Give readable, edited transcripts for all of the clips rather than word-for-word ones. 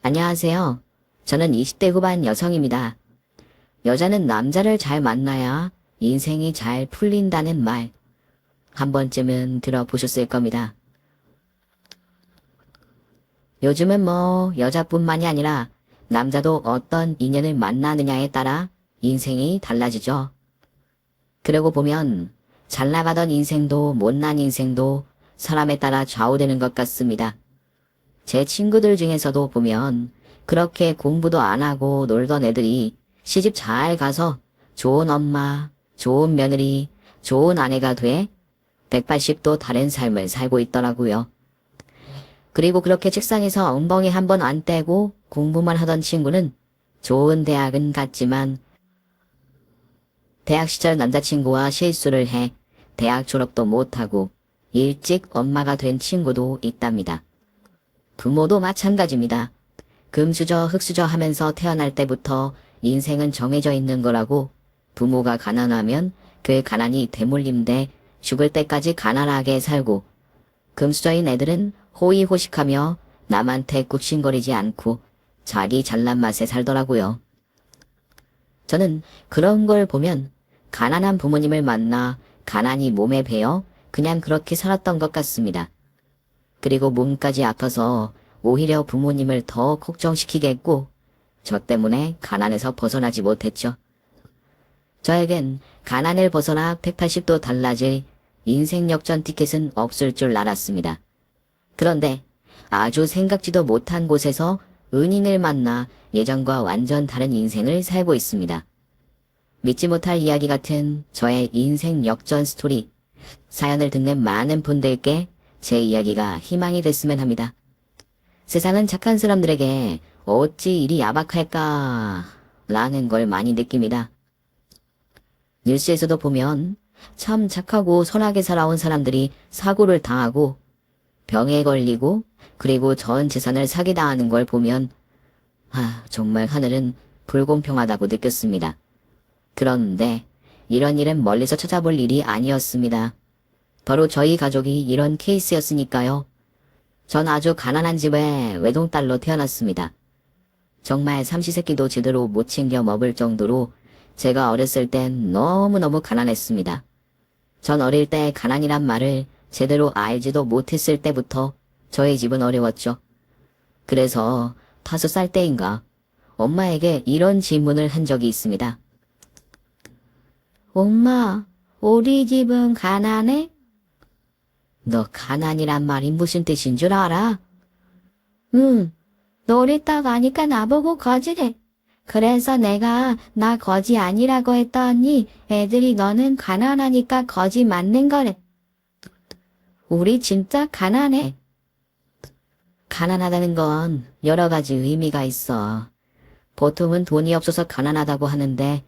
안녕하세요. 저는 20대 후반 여성입니다. 여자는 남자를 잘 만나야 인생이 잘 풀린다는 말, 한 번쯤은 들어보셨을 겁니다. 요즘은 여자뿐만이 아니라 남자도 어떤 인연을 만나느냐에 따라 인생이 달라지죠. 그러고 보면 잘 나가던 인생도 못난 인생도 사람에 따라 좌우되는 것 같습니다. 제 친구들 중에서도 보면 그렇게 공부도 안 하고 놀던 애들이 시집 잘 가서 좋은 엄마, 좋은 며느리, 좋은 아내가 돼 180도 다른 삶을 살고 있더라고요. 그리고 그렇게 책상에서 엉덩이 한 번 안 떼고 공부만 하던 친구는 좋은 대학은 갔지만 대학 시절 남자친구와 실수를 해 대학 졸업도 못하고 일찍 엄마가 된 친구도 있답니다. 부모도 마찬가지입니다. 금수저 흙수저 하면서 태어날 때부터 인생은 정해져 있는 거라고 부모가 가난하면 그 가난이 대물림돼 죽을 때까지 가난하게 살고 금수저인 애들은 호의호식하며 남한테 굽신거리지 않고 자기 잘난 맛에 살더라고요. 저는 그런 걸 보면 가난한 부모님을 만나 가난이 몸에 배어 그냥 그렇게 살았던 것 같습니다. 그리고 몸까지 아파서 오히려 부모님을 더 걱정시키게 했고 저 때문에 가난에서 벗어나지 못했죠. 저에겐 가난을 벗어나 180도 달라질 인생 역전 티켓은 없을 줄 알았습니다. 그런데 아주 생각지도 못한 곳에서 은인을 만나 예전과 완전 다른 인생을 살고 있습니다. 믿지 못할 이야기 같은 저의 인생 역전 스토리, 사연을 듣는 많은 분들께 제 이야기가 희망이 됐으면 합니다. 세상은 착한 사람들에게 어찌 이리 야박할까 라는 걸 많이 느낍니다. 뉴스에서도 보면 참 착하고 선하게 살아온 사람들이 사고를 당하고 병에 걸리고 그리고 전 재산을 사기당하는 걸 보면 정말 하늘은 불공평하다고 느꼈습니다. 그런데 이런 일은 멀리서 찾아볼 일이 아니었습니다. 바로 저희 가족이 이런 케이스였으니까요. 전 아주 가난한 집에 외동딸로 태어났습니다. 정말 삼시세끼도 제대로 못 챙겨 먹을 정도로 제가 어렸을 땐 너무너무 가난했습니다. 전 어릴 때 가난이란 말을 제대로 알지도 못했을 때부터 저희 집은 어려웠죠. 그래서 5살 때인가 엄마에게 이런 질문을 한 적이 있습니다. 엄마, 우리 집은 가난해? 너 가난이란 말이 무슨 뜻인 줄 알아? 응, 너 어렸다 가니까 나보고 거지래. 그래서 내가 나 거지 아니라고 했더니 애들이 너는 가난하니까 거지 맞는 거래. 우리 진짜 가난해. 가난하다는 건 여러 가지 의미가 있어. 보통은 돈이 없어서 가난하다고 하는데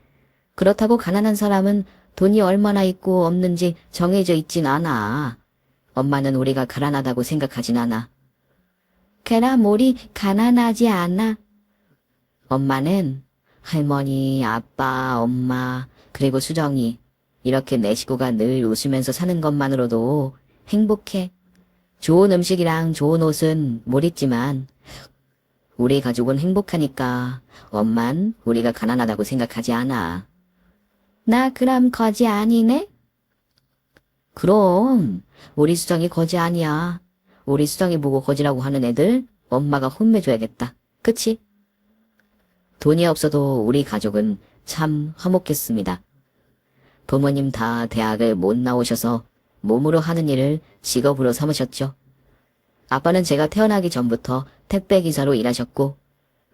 그렇다고 가난한 사람은 돈이 얼마나 있고 없는지 정해져 있진 않아. 엄마는 우리가 가난하다고 생각하진 않아. 그럼 우리 가난하지 않아? 엄마는 할머니, 아빠, 엄마, 그리고 수정이 이렇게 내 식구가 늘 웃으면서 사는 것만으로도 행복해. 좋은 음식이랑 좋은 옷은 못 입지만 우리 가족은 행복하니까 엄만 우리가 가난하다고 생각하지 않아. 나 그럼 거지 아니네? 그럼 우리 수정이 거지 아니야. 우리 수정이 보고 거지라고 하는 애들 엄마가 혼내줘야겠다. 그치? 돈이 없어도 우리 가족은 참 화목했습니다. 부모님 다 대학을 못 나오셔서 몸으로 하는 일을 직업으로 삼으셨죠. 아빠는 제가 태어나기 전부터 택배기사로 일하셨고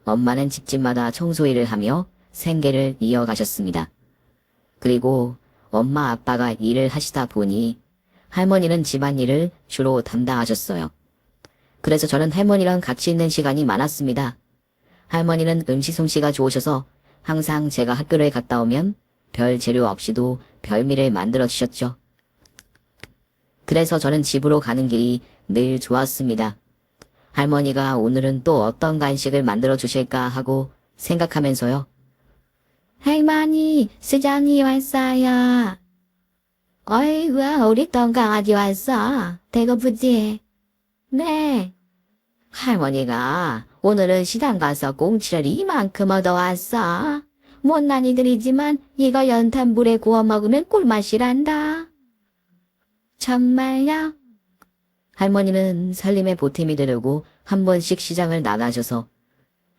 엄마는 집집마다 청소일을 하며 생계를 이어가셨습니다. 그리고 엄마 아빠가 일을 하시다 보니 할머니는 집안일을 주로 담당하셨어요. 그래서 저는 할머니랑 같이 있는 시간이 많았습니다. 할머니는 음식 솜씨가 좋으셔서 항상 제가 학교를 갔다 오면 별 재료 없이도 별미를 만들어 주셨죠. 그래서 저는 집으로 가는 길이 늘 좋았습니다. 할머니가 오늘은 또 어떤 간식을 만들어 주실까 하고 생각하면서요. 할머니, 수정이 왔어요. 어이구, 우리 똥강아지 왔어. 배고프지? 네. 할머니가 오늘은 시장 가서 꽁치를 이만큼 얻어왔어. 못난 이들이지만 이거 연탄불에 구워 먹으면 꿀맛이란다. 정말요? 할머니는 살림에 보탬이 되려고 한 번씩 시장을 나가셔서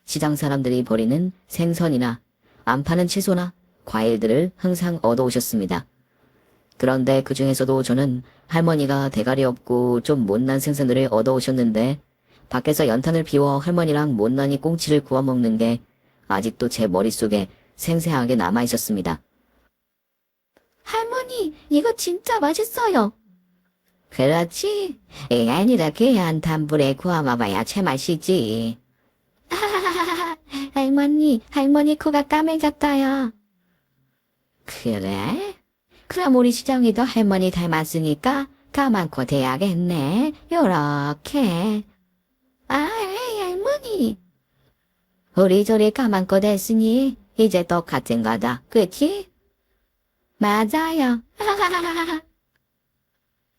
시장 사람들이 버리는 생선이나 안 파는 채소나 과일들을 항상 얻어오셨습니다. 그런데 그 중에서도 저는 할머니가 대가리 없고 좀 못난 생선들을 얻어오셨는데 밖에서 연탄을 피워 할머니랑 못난이 꽁치를 구워 먹는 게 아직도 제 머릿속에 생생하게 남아있었습니다. 할머니, 이거 진짜 맛있어요. 그렇지. 아니다, 연탄불에 구워 먹어야 제맛이지. 할머니 코가 까매졌다요. 그래? 그럼 우리 시정이도 할머니 닮았으니까 까만 코 돼야겠네. 요렇게. 할머니. 우리 둘이 까만 코 됐으니 이제 똑같은 거다. 그치? 맞아요.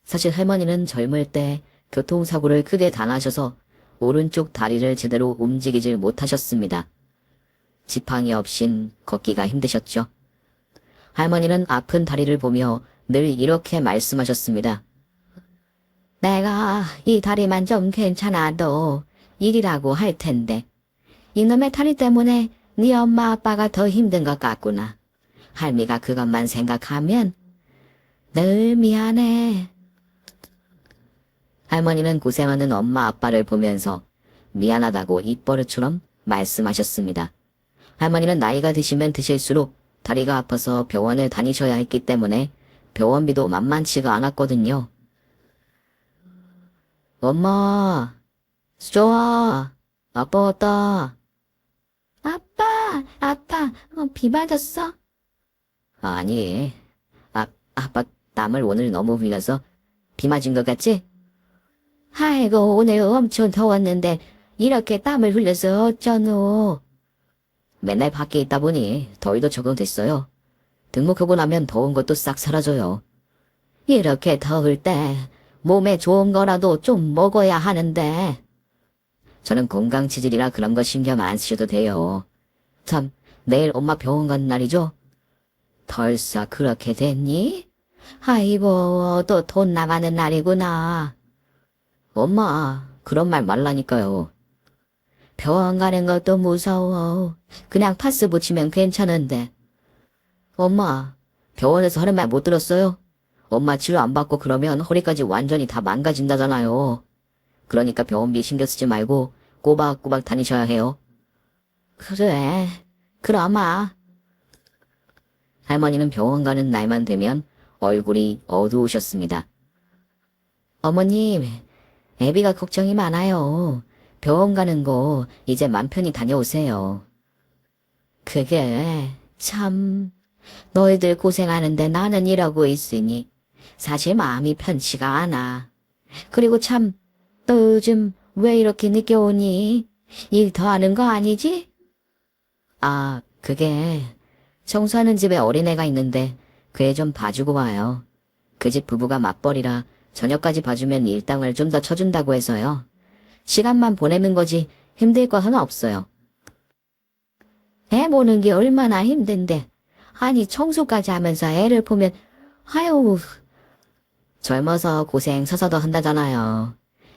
사실 할머니는 젊을 때 교통사고를 크게 당하셔서 오른쪽 다리를 제대로 움직이질 못하셨습니다. 지팡이 없인 걷기가 힘드셨죠. 할머니는 아픈 다리를 보며 늘 이렇게 말씀하셨습니다. 내가 이 다리만 좀 괜찮아도 일이라고 할 텐데 이놈의 다리 때문에 네 엄마 아빠가 더 힘든 것 같구나. 할미가 그것만 생각하면 늘 미안해. 할머니는 고생하는 엄마 아빠를 보면서 미안하다고 입버릇처럼 말씀하셨습니다. 할머니는 나이가 드시면 드실수록 다리가 아파서 병원을 다니셔야 했기 때문에 병원비도 만만치가 않았거든요. 엄마, 수정아, 아빠 왔다. 아빠, 비 맞았어? 아니, 아빠 땀을 오늘 너무 흘려서 비 맞은 것 같지? 아이고, 오늘 엄청 더웠는데 이렇게 땀을 흘려서 어쩌노. 맨날 밖에 있다 보니 더위도 적응됐어요. 등목하고 나면 더운 것도 싹 사라져요. 이렇게 더울 때 몸에 좋은 거라도 좀 먹어야 하는데. 저는 건강 체질이라 그런 거 신경 안 쓰셔도 돼요. 참, 내일 엄마 병원 간 날이죠? 벌써 그렇게 됐니? 아이고, 또 돈 나가는 날이구나. 엄마, 그런 말 말라니까요. 병원 가는 것도 무서워. 그냥 파스 붙이면 괜찮은데. 엄마, 병원에서 하는 말 못 들었어요? 엄마 치료 안 받고 그러면 허리까지 완전히 다 망가진다잖아요. 그러니까 병원비 신경 쓰지 말고 꼬박꼬박 다니셔야 해요. 그래, 그러마. 할머니는 병원 가는 날만 되면 얼굴이 어두우셨습니다. 어머님, 애비가 걱정이 많아요. 병원 가는 거 이제 맘 편히 다녀오세요. 그게 참, 너희들 고생하는데 나는 이러고 있으니 사실 마음이 편치가 않아. 그리고 참, 너 요즘 왜 이렇게 늦게 오니? 일 더 하는 거 아니지? 그게 청소하는 집에 어린애가 있는데 그 애 좀 봐주고 와요. 그 집 부부가 맞벌이라 저녁까지 봐주면 일당을 좀 더 쳐준다고 해서요. 시간만 보내는 거지 힘들 거 하나 없어요. 애 보는 게 얼마나 힘든데. 아니 청소까지 하면서 애를 보면 아유. 젊어서 고생 서서도 한다잖아요.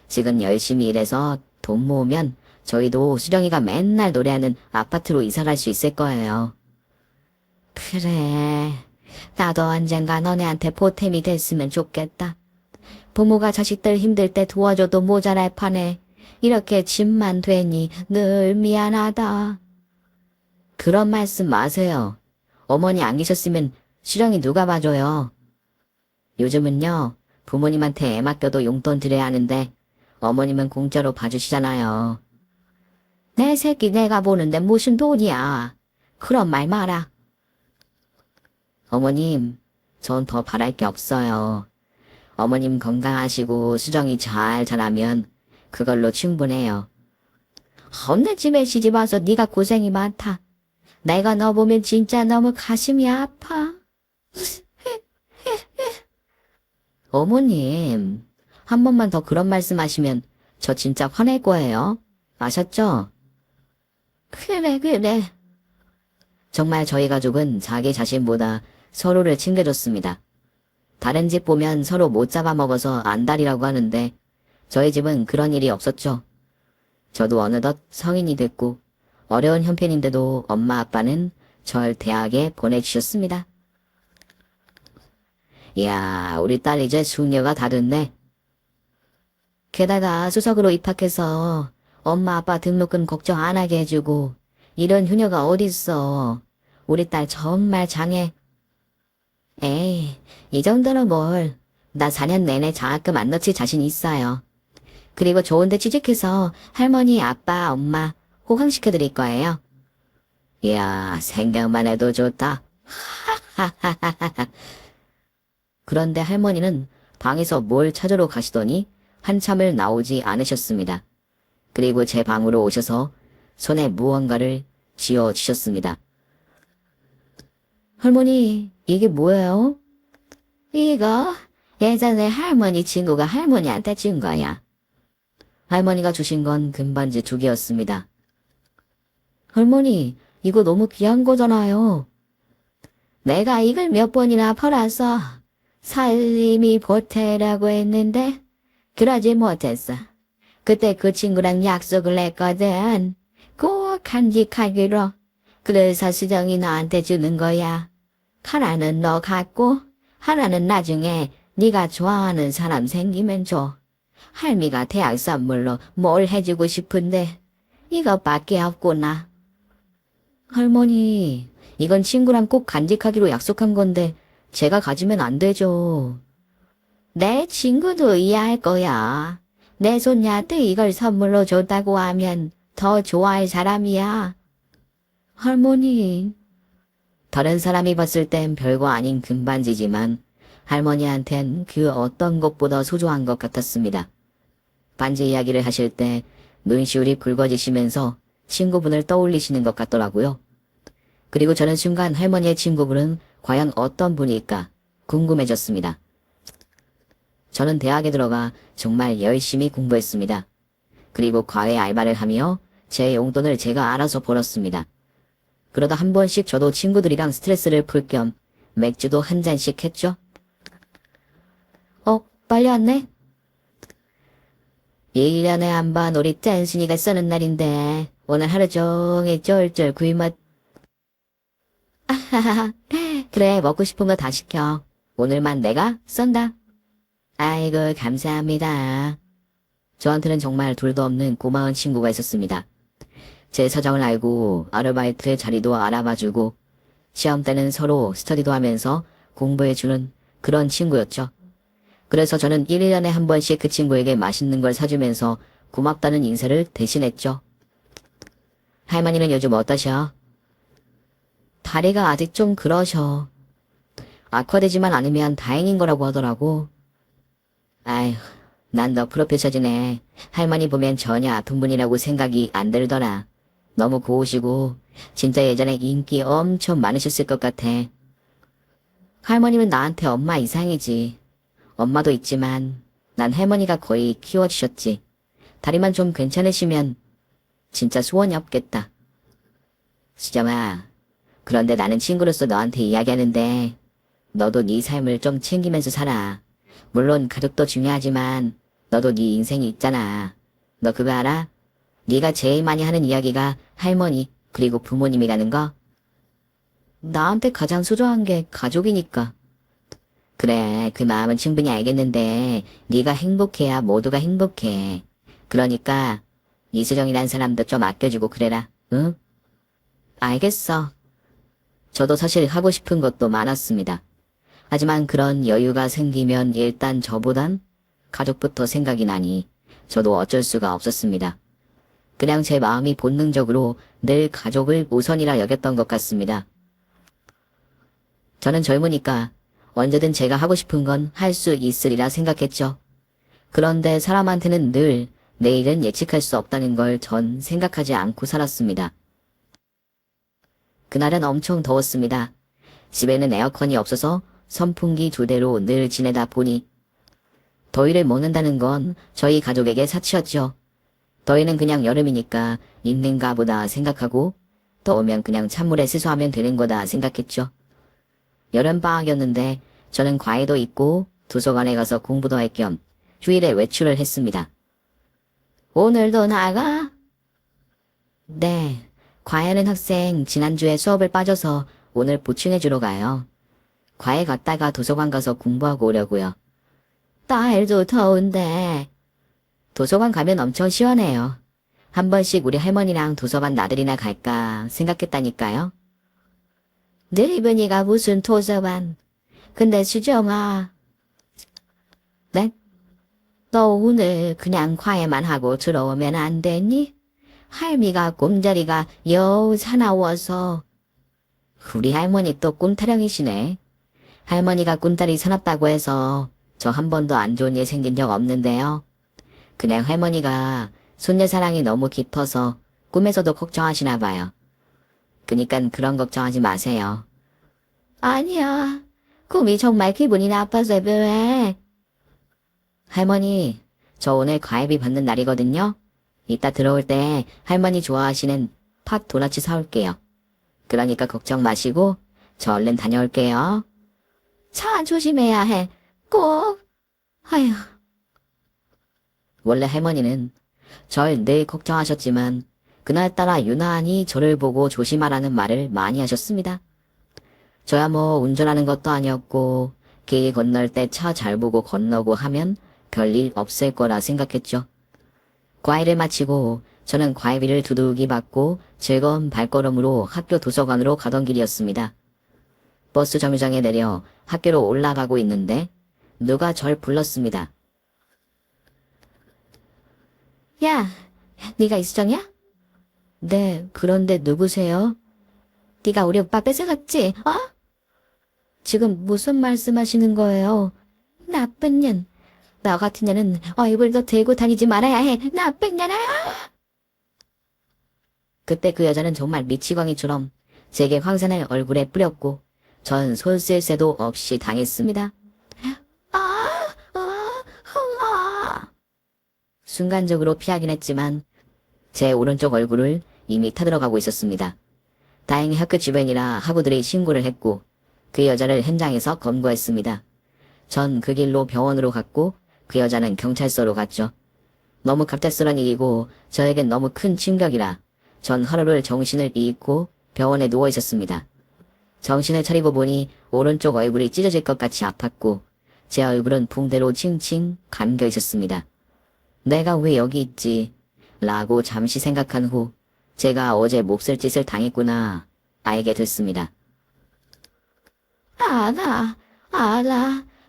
지금 열심히 일해서 돈 모으면 저희도 수정이가 맨날 노래하는 아파트로 이사 갈 수 있을 거예요. 그래. 나도 언젠가 너네한테 보탬이 됐으면 좋겠다. 부모가 자식들 힘들 때 도와줘도 모자랄 판에 이렇게 집만 되니 늘 미안하다. 그런 말씀 마세요. 어머니 안 계셨으면 수정이 누가 봐줘요. 요즘은요, 부모님한테 애 맡겨도 용돈 드려야 하는데 어머님은 공짜로 봐주시잖아요. 내 새끼 내가 보는데 무슨 돈이야. 그런 말 마라. 어머님, 전 더 바랄 게 없어요. 어머님 건강하시고 수정이 잘 자라면 그걸로 충분해요. 언제 집에 시집 와서 네가 고생이 많다. 내가 너 보면 진짜 너무 가슴이 아파. 어머님, 한 번만 더 그런 말씀하시면 저 진짜 화낼 거예요. 아셨죠? 그래, 그래. 정말 저희 가족은 자기 자신보다 서로를 챙겨줬습니다. 다른 집 보면 서로 못 잡아먹어서 안달이라고 하는데 저희 집은 그런 일이 없었죠. 저도 어느덧 성인이 됐고 어려운 형편인데도 엄마 아빠는 절 대학에 보내주셨습니다. 이야, 우리 딸 이제 숙녀가 다 됐네. 게다가 수석으로 입학해서 엄마 아빠 등록금 걱정 안 하게 해주고 이런 효녀가 어딨어. 우리 딸 정말 장해. 에이, 이 정도는 뭘. 나 4년 내내 장학금 안 넣지 자신 있어요. 그리고 좋은 데 취직해서 할머니, 아빠, 엄마 호강시켜드릴 거예요. 이야, 생각만 해도 좋다. 그런데 할머니는 방에서 뭘 찾으러 가시더니 한참을 나오지 않으셨습니다. 그리고 제 방으로 오셔서 손에 무언가를 쥐어주셨습니다. 할머니, 이게 뭐예요? 이거 예전에 할머니 친구가 할머니한테 준 거야. 할머니가 주신 건 금반지 2개였습니다. 할머니, 이거 너무 귀한 거잖아요. 내가 이걸 몇 번이나 팔아서 살림이 보태라고 했는데 그러지 못했어. 그때 그 친구랑 약속을 했거든. 꼭 간직하기로. 그래서 수정이 너한테 주는 거야. 하나는 너 갖고 하나는 나중에 네가 좋아하는 사람 생기면 줘. 할미가 대학 선물로 뭘 해주고 싶은데 이것밖에 없구나. 할머니, 이건 친구랑 꼭 간직하기로 약속한 건데 제가 가지면 안 되죠. 내 친구도 이해할 거야. 내 손녀한테 이걸 선물로 줬다고 하면 더 좋아할 사람이야. 할머니. 다른 사람이 봤을 땐 별거 아닌 금반지지만 할머니한텐 그 어떤 것보다 소중한 것 같았습니다. 반지 이야기를 하실 때 눈시울이 붉어지시면서 친구분을 떠올리시는 것 같더라고요. 그리고 저는 순간 할머니의 친구분은 과연 어떤 분일까 궁금해졌습니다. 저는 대학에 들어가 정말 열심히 공부했습니다. 그리고 과외 알바를 하며 제 용돈을 제가 알아서 벌었습니다. 그러다 한 번씩 저도 친구들이랑 스트레스를 풀 겸 맥주도 한 잔씩 했죠. 빨리 왔네? 1년에 한 번 우리 짠순이가 써는 날인데 오늘 하루 종일 쫄쫄 구이맛. 아하하하. 그래, 먹고 싶은 거 다 시켜. 오늘만 내가 쏜다. 아이고, 감사합니다. 저한테는 정말 둘도 없는 고마운 친구가 있었습니다. 제 사정을 알고 아르바이트 자리도 알아봐주고 시험 때는 서로 스터디도 하면서 공부해주는 그런 친구였죠. 그래서 저는 1년에 한 번씩 그 친구에게 맛있는 걸 사주면서 고맙다는 인사를 대신했죠. 할머니는 요즘 어떠셔? 다리가 아직 좀 그러셔. 악화되지만 않으면 다행인 거라고 하더라고. 아휴, 난 너 프로페셔지네. 할머니 보면 전혀 아픈 분이라고 생각이 안 들더라. 너무 고우시고 진짜 예전에 인기 엄청 많으셨을 것 같아. 할머니는 나한테 엄마 이상이지. 엄마도 있지만 난 할머니가 거의 키워주셨지. 다리만 좀 괜찮으시면 진짜 소원이 없겠다. 수정아, 그런데 나는 친구로서 너한테 이야기하는데 너도 네 삶을 좀 챙기면서 살아. 물론 가족도 중요하지만 너도 네 인생이 있잖아. 너 그거 알아? 네가 제일 많이 하는 이야기가 할머니 그리고 부모님이라는 거? 나한테 가장 소중한 게 가족이니까. 그래, 그 마음은 충분히 알겠는데 네가 행복해야 모두가 행복해. 그러니까 이수정이란 사람도 좀 아껴주고 그래라. 응? 알겠어. 저도 사실 하고 싶은 것도 많았습니다. 하지만 그런 여유가 생기면 일단 저보단 가족부터 생각이 나니 저도 어쩔 수가 없었습니다. 그냥 제 마음이 본능적으로 늘 가족을 우선이라 여겼던 것 같습니다. 저는 젊으니까 언제든 제가 하고 싶은 건 할 수 있으리라 생각했죠. 그런데 사람한테는 늘 내일은 예측할 수 없다는 걸 전 생각하지 않고 살았습니다. 그날은 엄청 더웠습니다. 집에는 에어컨이 없어서 선풍기 2대로 늘 지내다 보니 더위를 먹는다는 건 저희 가족에게 사치였죠. 더위는 그냥 여름이니까 있는가 보다 생각하고 더우면 그냥 찬물에 세수하면 되는 거다 생각했죠. 여름방학이었는데 저는 과외도 있고 도서관에 가서 공부도 할 겸 휴일에 외출을 했습니다. 오늘도 나가? 네, 과외하는 학생 지난주에 수업을 빠져서 오늘 보충해주러 가요. 과외 갔다가 도서관 가서 공부하고 오려고요. 날도 더운데. 도서관 가면 엄청 시원해요. 한 번씩 우리 할머니랑 도서관 나들이나 갈까 생각했다니까요. 늙은이가 무슨 도서관. 근데 수정아. 네? 너 오늘 그냥 과외만 하고 들어오면 안 되니? 할미가 꿈자리가 여 사나워서. 우리 할머니 또 꿈타령이시네. 할머니가 꿈다리 사납다고 해서 저 한 번도 안 좋은 일 생긴 적 없는데요. 그냥 할머니가 손녀 사랑이 너무 깊어서 꿈에서도 걱정하시나 봐요. 그니깐 그런 걱정하지 마세요. 아니야. 꿈이 정말 기분이 나빠서 왜? 할머니, 저 오늘 과외비 받는 날이거든요. 이따 들어올 때 할머니 좋아하시는 팥 도넛 사올게요. 그러니까 걱정 마시고 저 얼른 다녀올게요. 차 조심해야 해. 꼭. 아휴. 원래 할머니는 절 늘 걱정하셨지만 그날따라 유난히 저를 보고 조심하라는 말을 많이 하셨습니다. 저야 뭐 운전하는 것도 아니었고 길 건널 때 차 잘 보고 건너고 하면 별일 없을 거라 생각했죠. 과외를 마치고 저는 과외비를 두둑이 받고 즐거운 발걸음으로 학교 도서관으로 가던 길이었습니다. 버스 정류장에 내려 학교로 올라가고 있는데 누가 절 불렀습니다. 야, 네가 이수정이야? 네, 그런데 누구세요? 네가 우리 오빠 뺏어갔지? 어? 지금 무슨 말씀하시는 거예요? 나쁜 년. 너 같은 년은 얼굴도 들고 다니지 말아야 해. 나쁜 년아! 그때 그 여자는 정말 미치광이처럼 제게 황산을 얼굴에 뿌렸고 전 손 쓸 새도 없이 당했습니다. 순간적으로 피하긴 했지만 제 오른쪽 얼굴을 이미 타들어가고 있었습니다. 다행히 학교 주변이라 학우들이 신고를 했고 그 여자를 현장에서 검거했습니다. 전 그 길로 병원으로 갔고 그 여자는 경찰서로 갔죠. 너무 갑작스런 일이고 저에겐 너무 큰 충격이라 전 하루를 정신을 잃고 병원에 누워 있었습니다. 정신을 차리고 보니 오른쪽 얼굴이 찢어질 것 같이 아팠고 제 얼굴은 붕대로 칭칭 감겨 있었습니다. 내가 왜 여기 있지? 라고 잠시 생각한 후 제가 어제 몹쓸 짓을 당했구나 알게 됐습니다. 알아.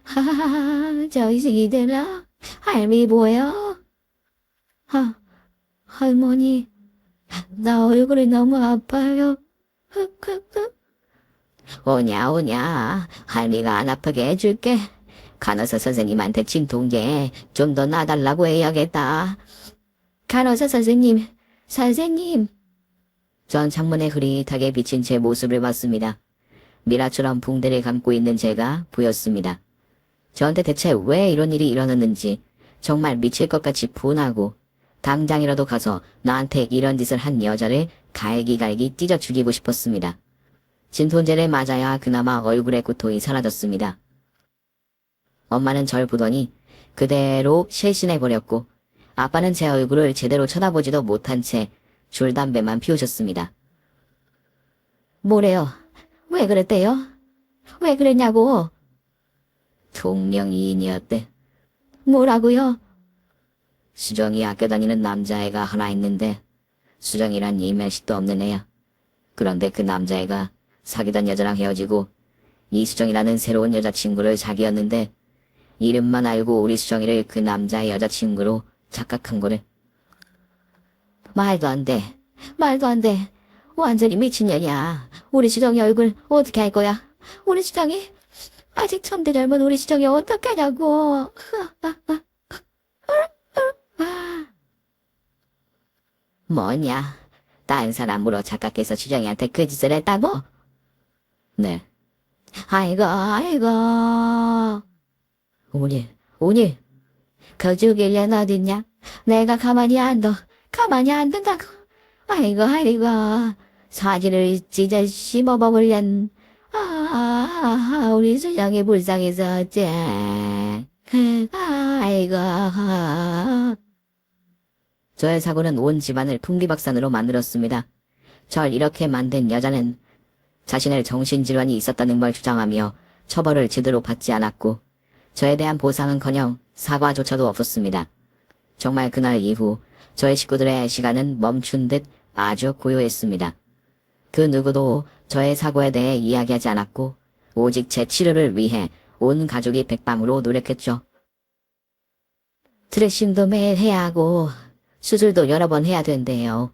하하하, 저희들아, 할미 보여? 할머니, 나 얼굴이 너무 아파요. 오냐, 할미가 안 아프게 해줄게. 간호사 선생님한테 진통제 좀 더 놔달라고 해야겠다. 간호사 선생님. 전 창문에 흐릿하게 비친 제 모습을 봤습니다. 미라처럼 붕대를 감고 있는 제가 보였습니다. 저한테 대체 왜 이런 일이 일어났는지 정말 미칠 것 같이 분하고 당장이라도 가서 나한테 이런 짓을 한 여자를 갈기갈기 찢어 죽이고 싶었습니다. 진통제를 맞아야 그나마 얼굴의 고통이 사라졌습니다. 엄마는 절 보더니 그대로 실신해버렸고 아빠는 제 얼굴을 제대로 쳐다보지도 못한 채 줄담배만 피우셨습니다. 뭐래요? 왜 그랬대요? 왜 그랬냐고? 동명이인이었대. 뭐라고요? 수정이 학교 다니는 남자애가 하나 있는데 수정이란 이면식도 없는 애야. 그런데 그 남자애가 사귀던 여자랑 헤어지고 이수정이라는 새로운 여자친구를 사귀었는데 이름만 알고 우리 수정이를 그 남자의 여자친구로 착각한 거래. 말도 안 돼. 완전히 미친년이야. 우리 수정이 얼굴 어떻게 할 거야? 우리 수정이? 아직 천대 젊은 우리 수정이 어떡하냐고. 뭐냐? 딴 사람으로 착각해서 수정이한테 그 짓을 했다고? 네. 아이고. 오니. 거주길년 어딨냐? 내가 가만히 안 둬. 가만히 안 둔다고. 아이고, 사지를 찢어 씹어 먹으련. 우리 수정이 불쌍해서 어째. 아이고. 저의 사고는 온 집안을 풍비박산으로 만들었습니다. 절 이렇게 만든 여자는 자신을 정신질환이 있었다는 걸 주장하며 처벌을 제대로 받지 않았고 저에 대한 보상은커녕 사과조차도 없었습니다. 정말 그날 이후 저의 식구들의 시간은 멈춘 듯 아주 고요했습니다. 그 누구도 저의 사고에 대해 이야기하지 않았고 오직 제 치료를 위해 온 가족이 백방으로 노력했죠. 드레싱도 매일 해야 하고 수술도 여러 번 해야 된대요.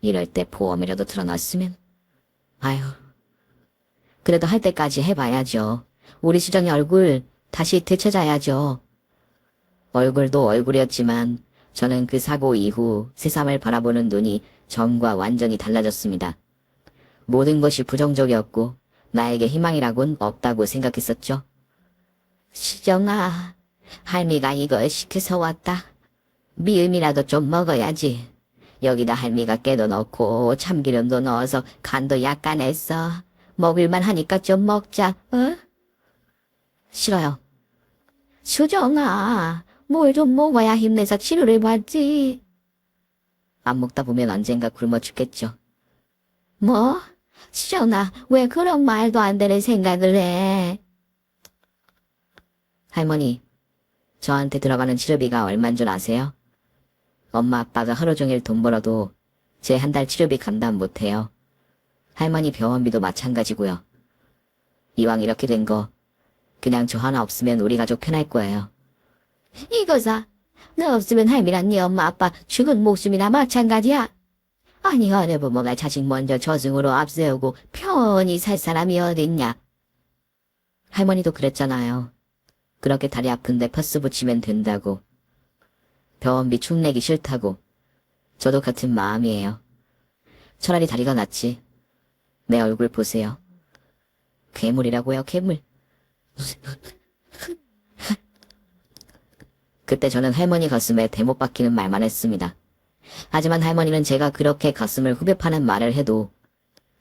이럴 때 보험이라도 틀어놨으면. 아휴. 그래도 할 때까지 해봐야죠. 우리 수정이 얼굴 다시 되찾아야죠. 얼굴도 얼굴이었지만 저는 그 사고 이후 세상을 바라보는 눈이 전과 완전히 달라졌습니다. 모든 것이 부정적이었고 나에게 희망이라곤 없다고 생각했었죠. 수정아, 할미가 이걸 시켜서 왔다. 미음이라도 좀 먹어야지. 여기다 할미가 깨도 넣고 참기름도 넣어서 간도 약간 했어. 먹을만 하니까 좀 먹자, 어? 싫어요. 수정아, 뭘 좀 먹어야 힘내서 치료를 받지. 안 먹다 보면 언젠가 굶어 죽겠죠. 뭐? 수정아, 왜 그런 말도 안 되는 생각을 해? 할머니, 저한테 들어가는 치료비가 얼만 줄 아세요? 엄마 아빠가 하루 종일 돈 벌어도 제 한 달 치료비 감당 못해요. 할머니 병원비도 마찬가지고요. 이왕 이렇게 된 거 그냥 저 하나 없으면 우리 가족 편할 거예요. 이거사, 너 없으면 할미랑 네 엄마 아빠 죽은 목숨이나 마찬가지야. 아니 어느 부모가 자식 먼저 저승으로 앞세우고 편히 살 사람이 어딨냐. 할머니도 그랬잖아요. 그렇게 다리 아픈데 퍼스 붙이면 된다고. 병원비 축 내기 싫다고. 저도 같은 마음이에요. 차라리 다리가 낫지. 내 얼굴 보세요. 괴물이라고요, 괴물. 그때 저는 할머니 가슴에 대못 박히는 말만 했습니다. 하지만 할머니는 제가 그렇게 가슴을 후벼 파는 말을 해도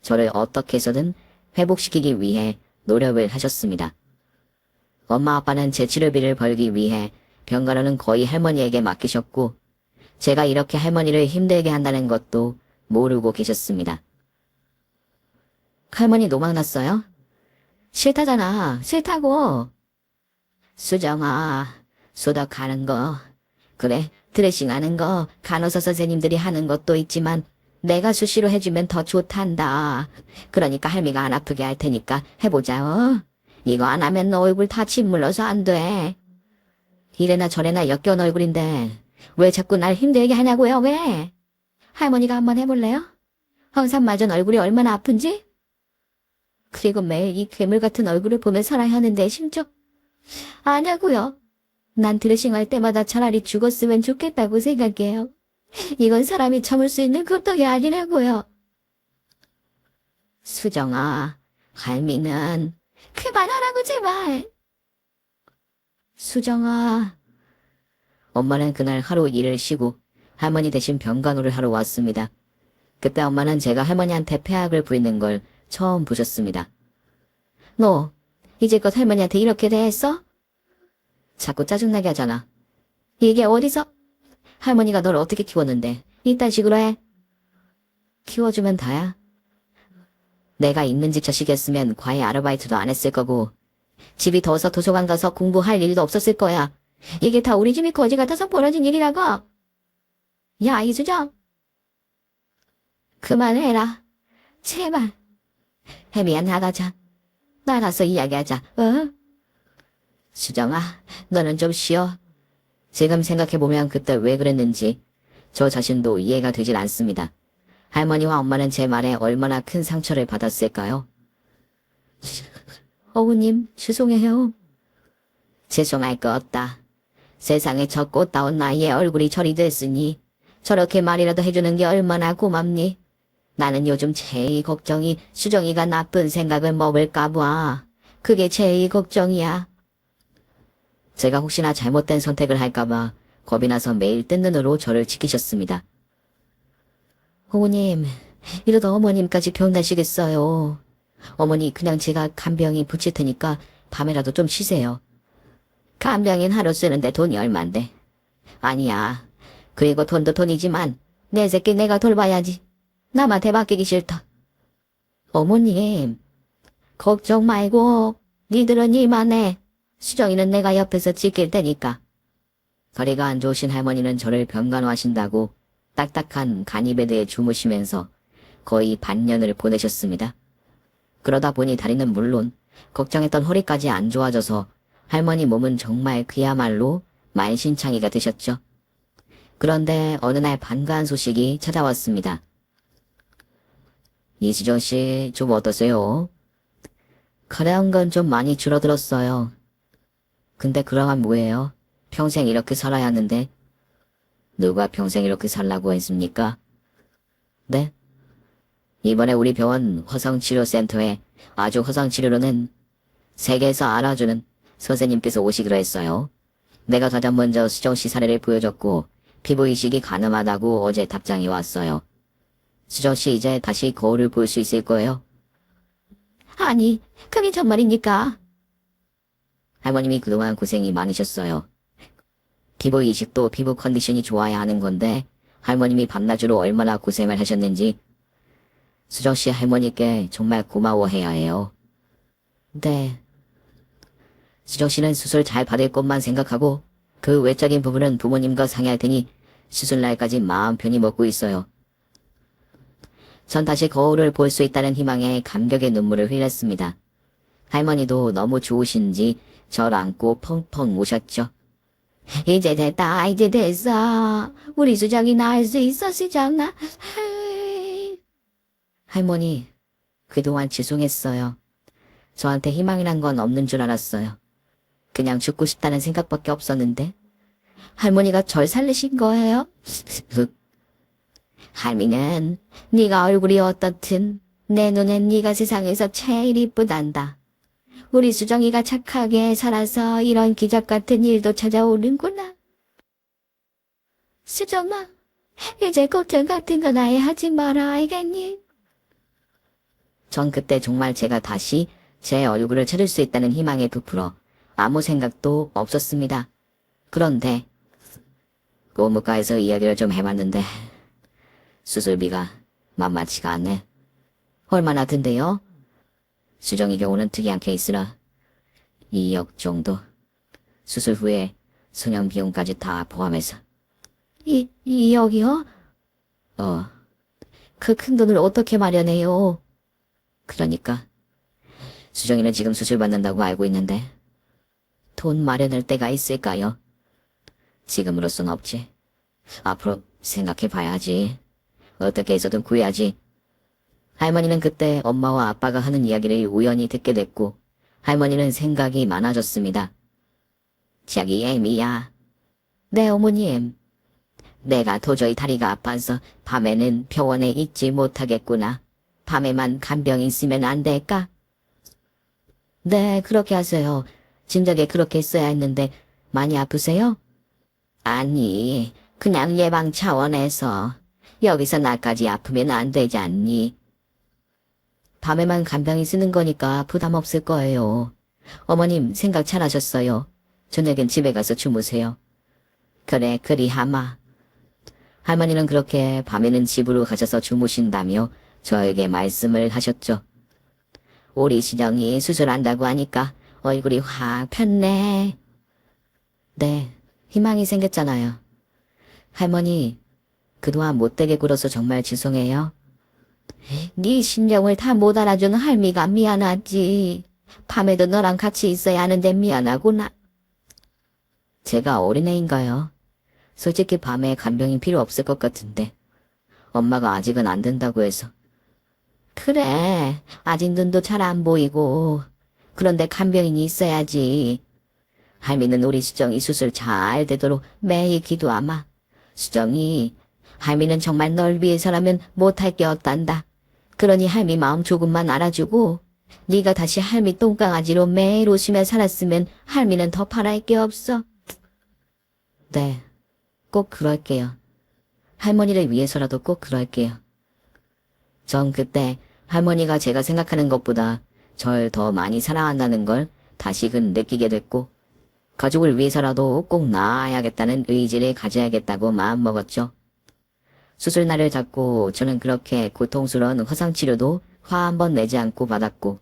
저를 어떻게 해서든 회복시키기 위해 노력을 하셨습니다. 엄마 아빠는 제 치료비를 벌기 위해 병가로는 거의 할머니에게 맡기셨고 제가 이렇게 할머니를 힘들게 한다는 것도 모르고 계셨습니다. 할머니 노망났어요? 싫다잖아. 싫다고. 수정아, 소독하는 거, 그래, 드레싱하는 거 간호사 선생님들이 하는 것도 있지만 내가 수시로 해주면 더 좋단다. 그러니까 할미가 안 아프게 할 테니까 해보자. 어? 이거 안 하면 너 얼굴 다 짓물러서 안 돼. 이래나 저래나 역겨운 얼굴인데 왜 자꾸 날 힘들게 하냐고요, 왜? 할머니가 한번 해볼래요? 항상 맞은 얼굴이 얼마나 아픈지? 그리고 매일 이 괴물 같은 얼굴을 보며 살아야 하는데 심적 안 하고요. 난 드레싱할 때마다 차라리 죽었으면 좋겠다고 생각해요. 이건 사람이 참을 수 있는 고통이 아니라고요. 수정아, 할미는 그만하라고 제발. 수정아. 엄마는 그날 하루 일을 쉬고 할머니 대신 병간호를 하러 왔습니다. 그때 엄마는 제가 할머니한테 폐악을 부리는 걸 처음 보셨습니다. 너 이제껏 할머니한테 이렇게 대했어? 자꾸 짜증나게 하잖아. 이게 어디서? 할머니가 널 어떻게 키웠는데 이딴 식으로 해? 키워주면 다야. 내가 있는 집 자식이었으면 과외 아르바이트도 안 했을 거고 집이 더워서 도서관 가서 공부할 일도 없었을 거야. 이게 다 우리 집이 거지 같아서 벌어진 일이라고. 야, 이수정. 그만해라. 제발. 혜미야, 나가자. 나가서 이야기하자. 어? 수정아, 너는 좀 쉬어. 지금 생각해보면 그때 왜 그랬는지 저 자신도 이해가 되질 않습니다. 할머니와 엄마는 제 말에 얼마나 큰 상처를 받았을까요? 어우님, 죄송해요. 죄송할 거 없다. 세상에 저 꽃다운 나이에 얼굴이 저리 됐으니 저렇게 말이라도 해주는 게 얼마나 고맙니? 나는 요즘 제일 걱정이 수정이가 나쁜 생각을 먹을까 봐. 그게 제일 걱정이야. 제가 혹시나 잘못된 선택을 할까봐 겁이 나서 매일 뜬 눈으로 저를 지키셨습니다. 어머님, 이러다 어머님까지 병나시겠어요. 어머니, 그냥 제가 간병인 붙일 테니까 밤에라도 좀 쉬세요. 간병인 하루 쓰는데 돈이 얼만데. 아니야. 그리고 돈도 돈이지만 내 새끼 내가 돌봐야지. 남한테 맡기기 싫다. 어머님, 걱정 말고 니들은 일만 해. 수정이는 내가 옆에서 지킬 테니까. 거리가 안 좋으신 할머니는 저를 병간호하신다고 딱딱한 간이베드에 주무시면서 거의 반년을 보내셨습니다. 그러다 보니 다리는 물론 걱정했던 허리까지 안 좋아져서 할머니 몸은 정말 그야말로 만신창이가 되셨죠. 그런데 어느 날 반가운 소식이 찾아왔습니다. 이수정 씨 좀 어떠세요? 가려운 건 좀 많이 줄어들었어요. 근데 그러면 뭐예요? 평생 이렇게 살아야 하는데. 누가 평생 이렇게 살라고 했습니까? 네? 이번에 우리 병원 화성치료센터에 아주 화성치료로는 세계에서 알아주는 선생님께서 오시기로 했어요. 내가 가장 먼저 수정씨 사례를 보여줬고 피부이식이 가능하다고 어제 답장이 왔어요. 수정씨 이제 다시 거울을 볼 수 있을 거예요. 아니, 그게 정말입니까? 할머님이 그동안 고생이 많으셨어요. 피부 이식도 피부 컨디션이 좋아야 하는 건데 할머님이 밤낮으로 얼마나 고생을 하셨는지 수정씨 할머니께 정말 고마워해야 해요. 네. 수정씨는 수술 잘 받을 것만 생각하고 그 외적인 부분은 부모님과 상의할 테니 수술날까지 마음 편히 먹고 있어요. 전 다시 거울을 볼 수 있다는 희망에 감격의 눈물을 흘렸습니다. 할머니도 너무 좋으신지 절 안고 펑펑 우셨죠. 이제 됐다, 이제 됐어. 우리 수정이 나을 수 있어, 수정아. 할머니, 그동안 죄송했어요. 저한테 희망이란 건 없는 줄 알았어요. 그냥 죽고 싶다는 생각밖에 없었는데. 할머니가 절 살리신 거예요? 할미는 네가 얼굴이 어떻든 내 눈엔 네가 세상에서 제일 이쁘단다. 우리 수정이가 착하게 살아서 이런 기적 같은 일도 찾아오는구나. 수정아, 이제 걱정 같은 건 아예 하지 마라, 알겠니? 전 그때 정말 제가 다시 제 얼굴을 찾을 수 있다는 희망에 부풀어 아무 생각도 없었습니다. 그런데 고무과에서 이야기를 좀 해봤는데 수술비가 만만치가 않네. 얼마나 든대요? 수정이 경우는 특이한 케이스라 2억 정도. 수술 후에 성형 비용까지 다 포함해서. 2억이요? 그 큰 돈을 어떻게 마련해요? 그러니까 수정이는 지금 수술 받는다고 알고 있는데 돈 마련할 때가 있을까요? 지금으로선 없지. 앞으로 생각해 봐야지. 어떻게 해서든 구해야지. 할머니는 그때 엄마와 아빠가 하는 이야기를 우연히 듣게 됐고 할머니는 생각이 많아졌습니다. 저기 애미야. 네 어머님. 내가 도저히 다리가 아파서 밤에는 병원에 있지 못하겠구나. 밤에만 간병이 있으면 안 될까? 네, 그렇게 하세요. 진작에 그렇게 했어야 했는데 많이 아프세요? 아니, 그냥 예방 차원에서. 여기서 나까지 아프면 안 되지 않니? 밤에만 간병이 쓰는 거니까 부담 없을 거예요. 어머님 생각 잘하셨어요. 저녁엔 집에 가서 주무세요. 그래, 그리 하마. 할머니는 그렇게 밤에는 집으로 가셔서 주무신다며 저에게 말씀을 하셨죠. 우리 시정이 수술한다고 하니까 얼굴이 확 폈네. 네, 희망이 생겼잖아요. 할머니, 그동안 못되게 굴어서 정말 죄송해요. 네 심정을 다 못 알아주는 할미가 미안하지. 밤에도 너랑 같이 있어야 하는데 미안하구나. 제가 어린애인가요? 솔직히 밤에 간병이 필요 없을 것 같은데. 엄마가 아직은 안 된다고 해서. 그래, 아직 눈도 잘 안 보이고. 그런데 간병인이 있어야지. 할미는 우리 수정이 수술 잘 되도록 매일 기도하마. 수정이, 할미는 정말 널 위해서라면 못할 게 없단다. 그러니 할미 마음 조금만 알아주고 네가 다시 할미 똥강아지로 매일 웃으며 살았으면 할미는 더 바랄 게 없어. 네, 꼭 그럴게요. 할머니를 위해서라도 꼭 그럴게요. 전 그때 할머니가 제가 생각하는 것보다 절 더 많이 사랑한다는 걸 다시금 느끼게 됐고, 가족을 위해서라도 꼭 나아야겠다는 의지를 가져야겠다고 마음먹었죠. 수술날을 잡고 저는 그렇게 고통스러운 화상치료도 화 한 번 내지 않고 받았고,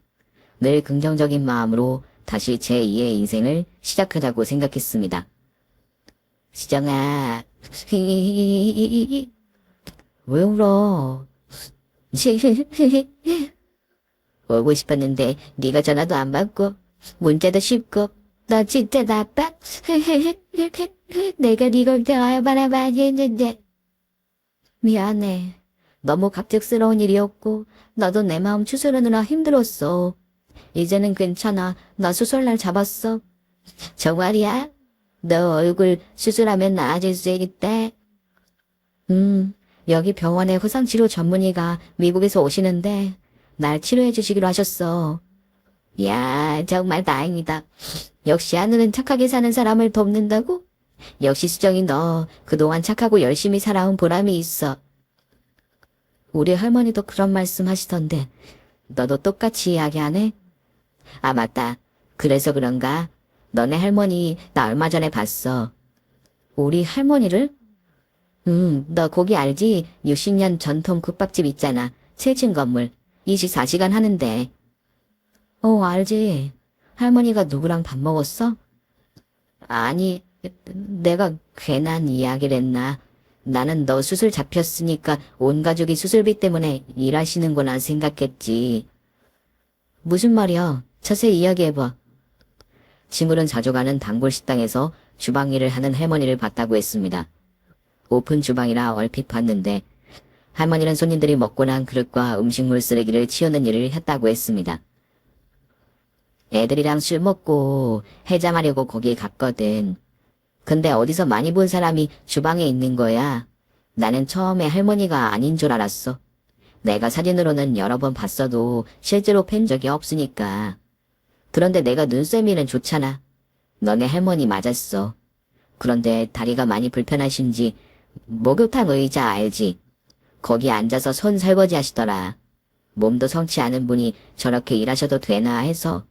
늘 긍정적인 마음으로 다시 제2의 인생을 시작하자고 생각했습니다. 시정아, 왜 울어? 오고 싶었는데 네가 전화도 안 받고 문자도 쉽고 너 진짜 나빠? 내가 네 걱정 얼마나 많이 했는데. 미안해. 너무 갑작스러운 일이었고 너도 내 마음 추스르느라 힘들었어. 이제는 괜찮아. 나 수술날 잡았어. 정말이야? 너 얼굴 수술하면 나아질 수 있대. 여기 병원에 화상치료 전문의가 미국에서 오시는데 날 치료해 주시기로 하셨어. 야, 정말 다행이다. 역시 하늘은 착하게 사는 사람을 돕는다고? 역시 수정이 너 그동안 착하고 열심히 살아온 보람이 있어. 우리 할머니도 그런 말씀 하시던데 너도 똑같이 이야기하네? 아, 맞다. 그래서 그런가? 너네 할머니 나 얼마 전에 봤어. 우리 할머니를? 너 거기 알지? 60년 전통 국밥집 있잖아. 7층 건물. 24시간 하는데. 알지. 할머니가 누구랑 밥 먹었어? 아니, 내가 괜한 이야기를 했나. 나는 너 수술 잡혔으니까 온 가족이 수술비 때문에 일하시는구나 생각했지. 무슨 말이야? 자세히 이야기해봐. 친구는 자주 가는 단골 식당에서 주방 일을 하는 할머니를 봤다고 했습니다. 오픈 주방이라 얼핏 봤는데 할머니는 손님들이 먹고 난 그릇과 음식물 쓰레기를 치우는 일을 했다고 했습니다. 애들이랑 술 먹고 해잠하려고 거기 갔거든. 근데 어디서 많이 본 사람이 주방에 있는 거야. 나는 처음에 할머니가 아닌 줄 알았어. 내가 사진으로는 여러 번 봤어도 실제로 뵌 적이 없으니까. 그런데 내가 눈썰미는 좋잖아. 너네 할머니 맞았어. 그런데 다리가 많이 불편하신지 목욕탕 의자 알지? 거기 앉아서 손 설거지 하시더라. 몸도 성치 않은 분이 저렇게 일하셔도 되나 해서.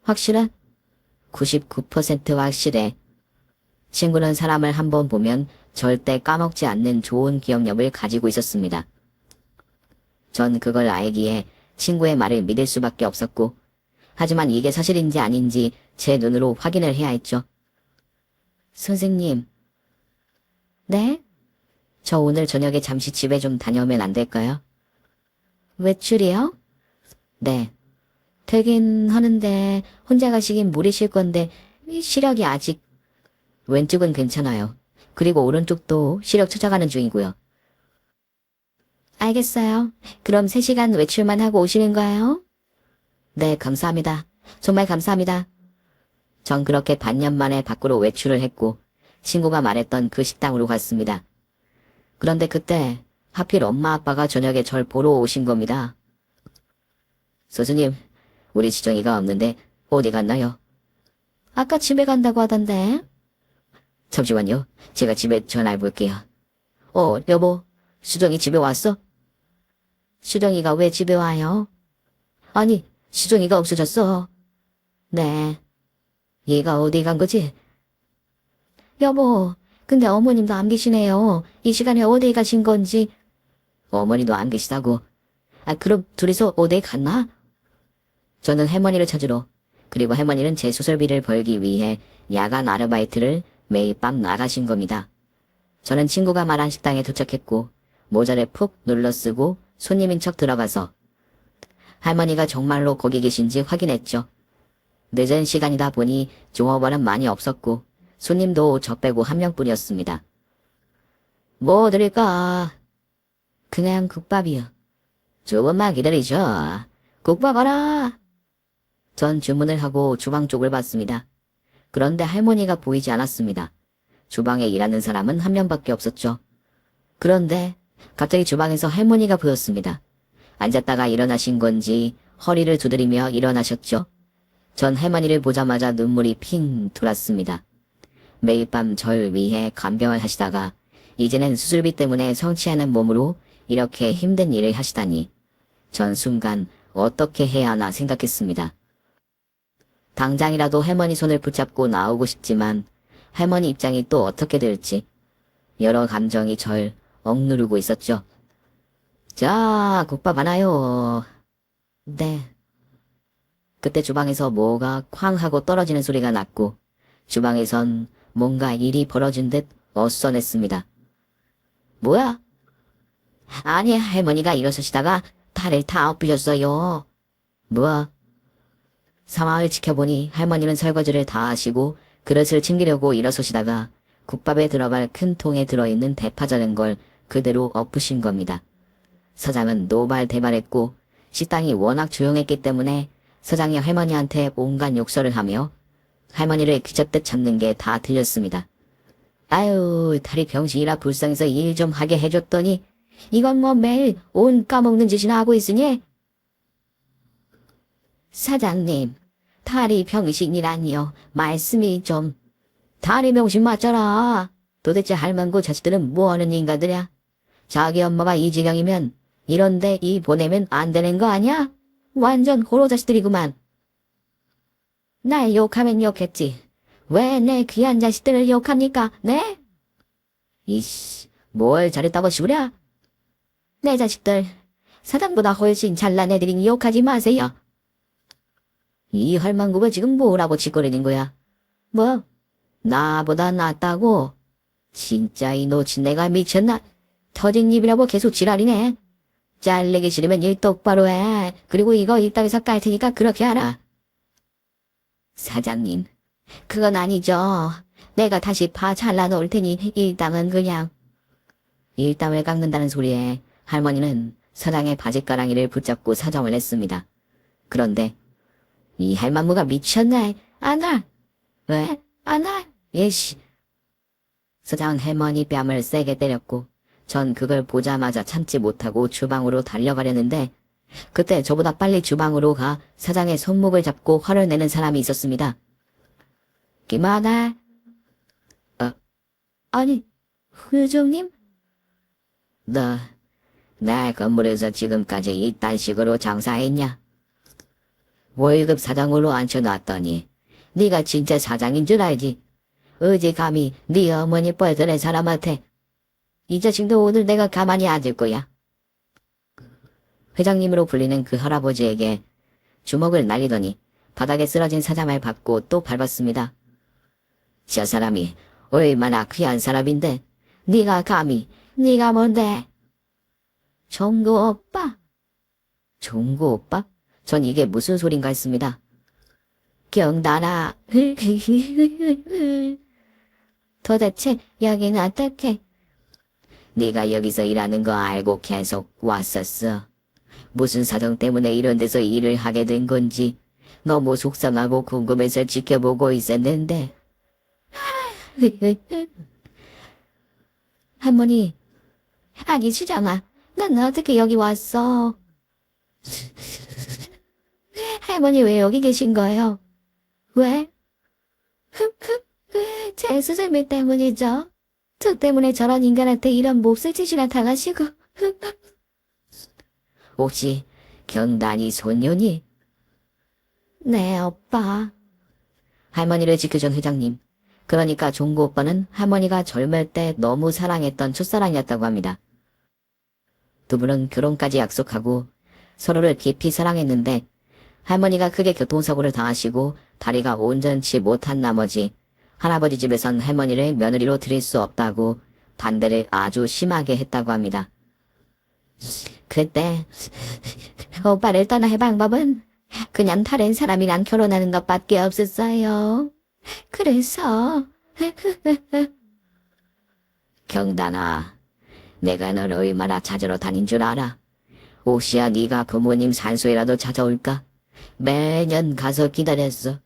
확실해? 99% 확실해. 친구는 사람을 한번 보면 절대 까먹지 않는 좋은 기억력을 가지고 있었습니다. 전 그걸 알기에 친구의 말을 믿을 수밖에 없었고, 하지만 이게 사실인지 아닌지 제 눈으로 확인을 해야 했죠. 선생님. 네? 저 오늘 저녁에 잠시 집에 좀 다녀오면 안 될까요? 외출이요? 네. 되긴 하는데 혼자 가시긴 무리실 건데 시력이 아직. 왼쪽은 괜찮아요. 그리고 오른쪽도 시력 찾아가는 중이고요. 알겠어요. 그럼 3시간 외출만 하고 오시는 거예요? 네, 감사합니다. 정말 감사합니다. 전 그렇게 반년 만에 밖으로 외출을 했고 친구가 말했던 그 식당으로 갔습니다. 그런데 그때 하필 엄마 아빠가 저녁에 절 보러 오신 겁니다. 선생님, 우리 지정이가 없는데 어디 갔나요? 아까 집에 간다고 하던데. 잠시만요. 제가 집에 전화해 볼게요. 여보, 수정이 집에 왔어? 수정이가 왜 집에 와요? 아니, 수정이가 없어졌어. 네. 얘가 어디 간 거지? 여보, 근데 어머님도 안 계시네요. 이 시간에 어디 가신 건지. 어머니도 안 계시다고. 그럼 둘이서 어디 갔나? 저는 할머니를 찾으러, 그리고 할머니는 제 수술비를 벌기 위해 야간 아르바이트를 매일 밤 나가신 겁니다. 저는 친구가 말한 식당에 도착했고 모자를 푹 눌러쓰고 손님인 척 들어가서 할머니가 정말로 거기 계신지 확인했죠. 늦은 시간이다 보니 종업원은 많이 없었고 손님도 저 빼고 한 명뿐이었습니다. 뭐 드릴까? 그냥 국밥이요. 조금만 기다리죠. 국밥 와라. 전 주문을 하고 주방 쪽을 봤습니다. 그런데 할머니가 보이지 않았습니다. 주방에 일하는 사람은 한 명밖에 없었죠. 그런데 갑자기 주방에서 할머니가 보였습니다. 앉았다가 일어나신 건지 허리를 두드리며 일어나셨죠. 전 할머니를 보자마자 눈물이 핑 돌았습니다. 매일 밤 절 위해 간병을 하시다가 이제는 수술비 때문에 성취하는 몸으로 이렇게 힘든 일을 하시다니. 전 순간 어떻게 해야 하나 생각했습니다. 당장이라도 할머니 손을 붙잡고 나오고 싶지만 할머니 입장이 또 어떻게 될지 여러 감정이 절 억누르고 있었죠. 자, 국밥 하나요. 네. 그때 주방에서 뭐가 쾅 하고 떨어지는 소리가 났고 주방에선 뭔가 일이 벌어진 듯 어수선했습니다. 뭐야? 아니, 할머니가 일어서시다가 탈을 다 엎으셨어요. 뭐? 상황을 지켜보니 할머니는 설거지를 다 하시고 그릇을 챙기려고 일어서시다가 국밥에 들어갈 큰 통에 들어있는 대파 자른 걸 그대로 엎으신 겁니다. 서장은 노발대발했고 식당이 워낙 조용했기 때문에 서장이 할머니한테 온갖 욕설을 하며 할머니를 귀잡듯 잡는 게 다 들렸습니다. 아유, 다리 병신이라 불쌍해서 일 좀 하게 해줬더니 이건 뭐 매일 온 까먹는 짓이나 하고 있으니? 사장님, 다리 병신이라니요. 말씀이 좀. 다리 병신 맞잖아. 도대체 할망구 자식들은 뭐하는 인간들이야? 자기 엄마가 이 지경이면 이런데 이 보내면 안 되는 거 아니야? 완전 호로 자식들이구만. 날 욕하면 욕했지. 왜 내 귀한 자식들을 욕합니까? 네? 이씨, 뭘 잘했다고 시부랴? 내 자식들, 사장보다 훨씬 잘난 애들이니 욕하지 마세요. 이 할망구가 지금 뭐라고 짓거리는 거야? 뭐? 나보다 낫다고? 진짜 이 노친내가 미쳤나? 터진 입이라고 계속 지랄이네. 잘리기 싫으면 일 똑바로 해. 그리고 이거 이따위서 깔 테니까 그렇게 하라. 사장님, 그건 아니죠. 내가 다시 파 잘라놓을 테니 일당은 그냥. 일당을 깎는다는 소리에 할머니는 서장의 바지가랑이를 붙잡고 사정을 했습니다. 그런데 이 할망구가 미쳤나? 안 와. 왜? 안 와? 예씨. 서장은 할머니 뺨을 세게 때렸고 전 그걸 보자마자 참지 못하고 주방으로 달려가려는데 그때 저보다 빨리 주방으로 가 사장의 손목을 잡고 화를 내는 사람이 있었습니다. 김하나? 아니, 회장님? 너, 내 건물에서 지금까지 이딴 식으로 장사했냐? 월급 사장으로 앉혀놨더니 네가 진짜 사장인 줄 알지? 어제 감히 네 어머니 뻘들의 사람한테 이 자식도 오늘 내가 가만히 앉을 거야. 회장님으로 불리는 그 할아버지에게 주먹을 날리더니 바닥에 쓰러진 사장을 받고 또 밟았습니다. 저 사람이 얼마나 귀한 사람인데 네가 감히 네가 뭔데? 종구 오빠? 종구 오빠? 전 이게 무슨 소린가 했습니다. 경단아. 도대체 여기는 어떻게? 네가 여기서 일하는 거 알고 계속 왔었어. 무슨 사정 때문에 이런 데서 일을 하게 된 건지 너무 속상하고 궁금해서 지켜보고 있었는데. 할머니, 아기 수정아, 넌 어떻게 여기 왔어? 할머니 왜 여기 계신 거예요? 왜? 제 수술비 때문이죠. 저 때문에 저런 인간한테 이런 몹쓸 짓이나 당하시고. 혹시 경단이 손녀니? 네, 오빠. 할머니를 지켜준 회장님. 그러니까 종구 오빠는 할머니가 젊을 때 너무 사랑했던 첫사랑이었다고 합니다. 두 분은 결혼까지 약속하고 서로를 깊이 사랑했는데 할머니가 크게 교통사고를 당하시고 다리가 온전치 못한 나머지 할아버지 집에선 할머니를 며느리로 들일 수 없다고 반대를 아주 심하게 했다고 합니다. 그때 오빠를 떠날 방법은 그냥 다른 사람이랑 결혼하는 것밖에 없었어요. 그래서 경단아, 내가 널 얼마나 찾으러 다닌 줄 알아? 혹시야 네가 부모님 산소에라도 찾아올까? 매년 가서 기다렸어.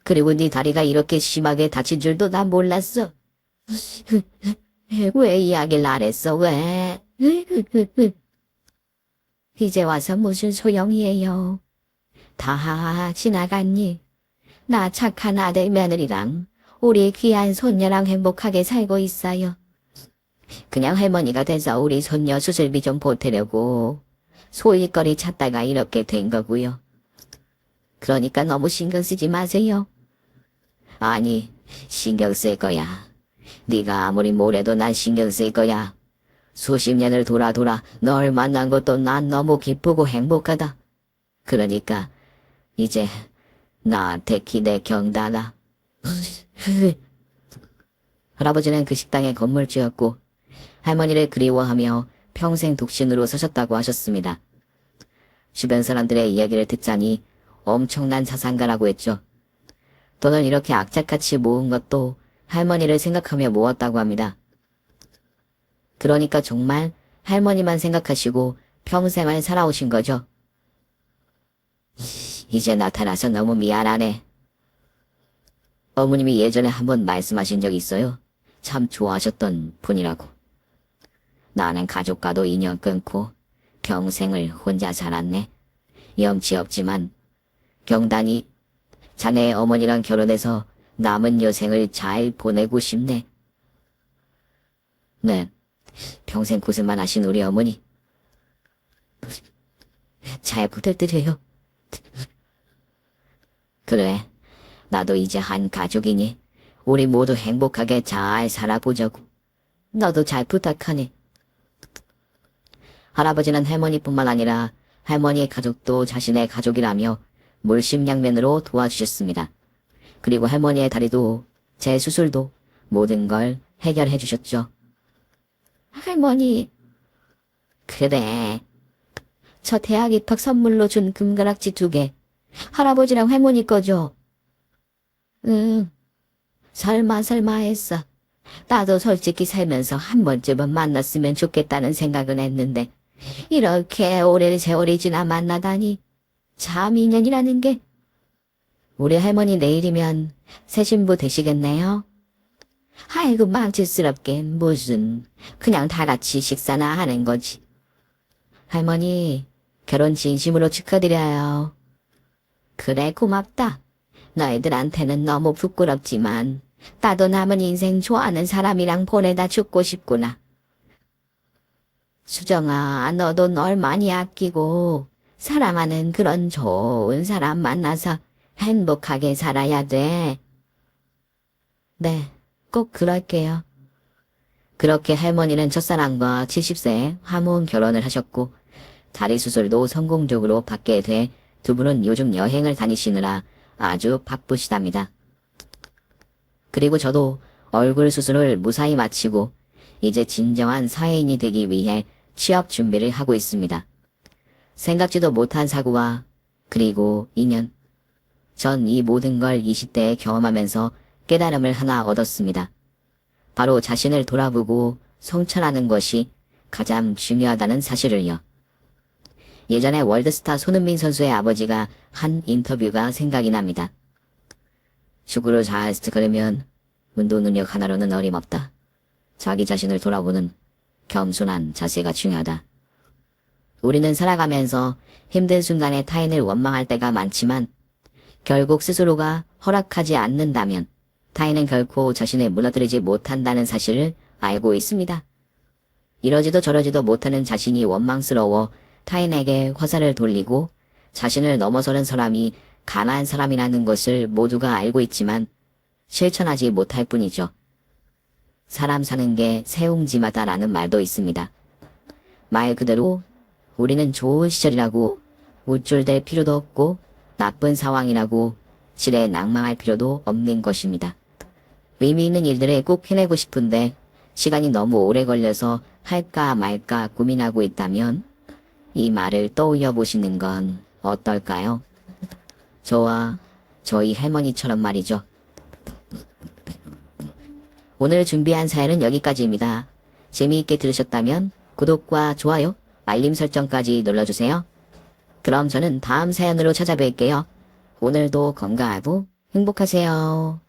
그리고 네 다리가 이렇게 심하게 다친 줄도 난 몰랐어. 왜 이야기를 안 했어, 왜? 이제 와서 무슨 소용이에요. 다 지나갔니? 나 착한 아들 며느리랑 우리 귀한 손녀랑 행복하게 살고 있어요. 그냥 할머니가 돼서 우리 손녀 수술비 좀 보태려고 소일거리 찾다가 이렇게 된 거고요. 그러니까 너무 신경 쓰지 마세요. 아니, 신경 쓸 거야. 네가 아무리 뭐래도 난 신경 쓸 거야. 수십 년을 돌아 널 만난 것도 난 너무 기쁘고 행복하다. 그러니까 이제 나한테 기대 경다나. 할아버지는 그 식당의 건물주였고 할머니를 그리워하며 평생 독신으로 서셨다고 하셨습니다. 주변 사람들의 이야기를 듣자니 엄청난 자산가라고 했죠. 돈을 이렇게 악착같이 모은 것도 할머니를 생각하며 모았다고 합니다. 그러니까 정말 할머니만 생각하시고 평생을 살아오신 거죠. 이제 나타나서 너무 미안하네. 어머님이 예전에 한번 말씀하신 적 있어요. 참 좋아하셨던 분이라고. 나는 가족과도 인연 끊고 평생을 혼자 살았네. 염치 없지만 경단이 자네의 어머니랑 결혼해서 남은 여생을 잘 보내고 싶네. 네, 평생 고생만 하신 우리 어머니. 잘 부탁드려요. 그래, 나도 이제 한 가족이니 우리 모두 행복하게 잘 살아보자고. 너도 잘 부탁하네. 할아버지는 할머니뿐만 아니라 할머니의 가족도 자신의 가족이라며 물심양면으로 도와주셨습니다. 그리고 할머니의 다리도 제 수술도 모든 걸 해결해 주셨죠. 할머니, 그래. 저 대학 입학 선물로 준 금가락지 2개. 할아버지랑 할머니 거죠? 응. 설마 했어. 나도 솔직히 살면서 한 번쯤은 만났으면 좋겠다는 생각은 했는데 이렇게 오랜 세월이 지나 만나다니 참 인연이라는 게. 우리 할머니 내일이면 새 신부 되시겠네요. 아이고 망칠스럽게 무슨, 그냥 다 같이 식사나 하는 거지. 할머니, 결혼 진심으로 축하드려요. 그래, 고맙다. 너희들한테는 너무 부끄럽지만 나도 남은 인생 좋아하는 사람이랑 보내다 죽고 싶구나. 수정아, 너도 널 많이 아끼고 사랑하는 그런 좋은 사람 만나서 행복하게 살아야 돼. 네, 꼭 그럴게요. 그렇게 할머니는 첫사랑과 70세에 화무은 결혼을 하셨고 다리 수술도 성공적으로 받게 돼 두 분은 요즘 여행을 다니시느라 아주 바쁘시답니다. 그리고 저도 얼굴 수술을 무사히 마치고 이제 진정한 사회인이 되기 위해 취업 준비를 하고 있습니다. 생각지도 못한 사고와 그리고 인연. 전 이 모든 걸 20대에 경험하면서 깨달음을 하나 얻었습니다. 바로 자신을 돌아보고 성찰하는 것이 가장 중요하다는 사실을요. 예전에 월드스타 손흥민 선수의 아버지가 한 인터뷰가 생각이 납니다. 축구를 잘 스트그려면 운동 능력 하나로는 어림없다. 자기 자신을 돌아보는 겸손한 자세가 중요하다. 우리는 살아가면서 힘든 순간에 타인을 원망할 때가 많지만 결국 스스로가 허락하지 않는다면 타인은 결코 자신을 무너뜨리지 못한다는 사실을 알고 있습니다. 이러지도 저러지도 못하는 자신이 원망스러워 타인에게 화살을 돌리고 자신을 넘어서는 사람이 강한 사람이라는 것을 모두가 알고 있지만 실천하지 못할 뿐이죠. 사람 사는 게 새옹지마다라는 말도 있습니다. 말 그대로 우리는 좋은 시절이라고 우쭐댈 필요도 없고 나쁜 상황이라고 지레 낭망할 필요도 없는 것입니다. 의미 있는 일들을 꼭 해내고 싶은데 시간이 너무 오래 걸려서 할까 말까 고민하고 있다면 이 말을 떠올려 보시는 건 어떨까요? 저와 저희 할머니처럼 말이죠. 오늘 준비한 사연은 여기까지입니다. 재미있게 들으셨다면 구독과 좋아요, 알림 설정까지 눌러주세요. 그럼 저는 다음 사연으로 찾아뵐게요. 오늘도 건강하고 행복하세요.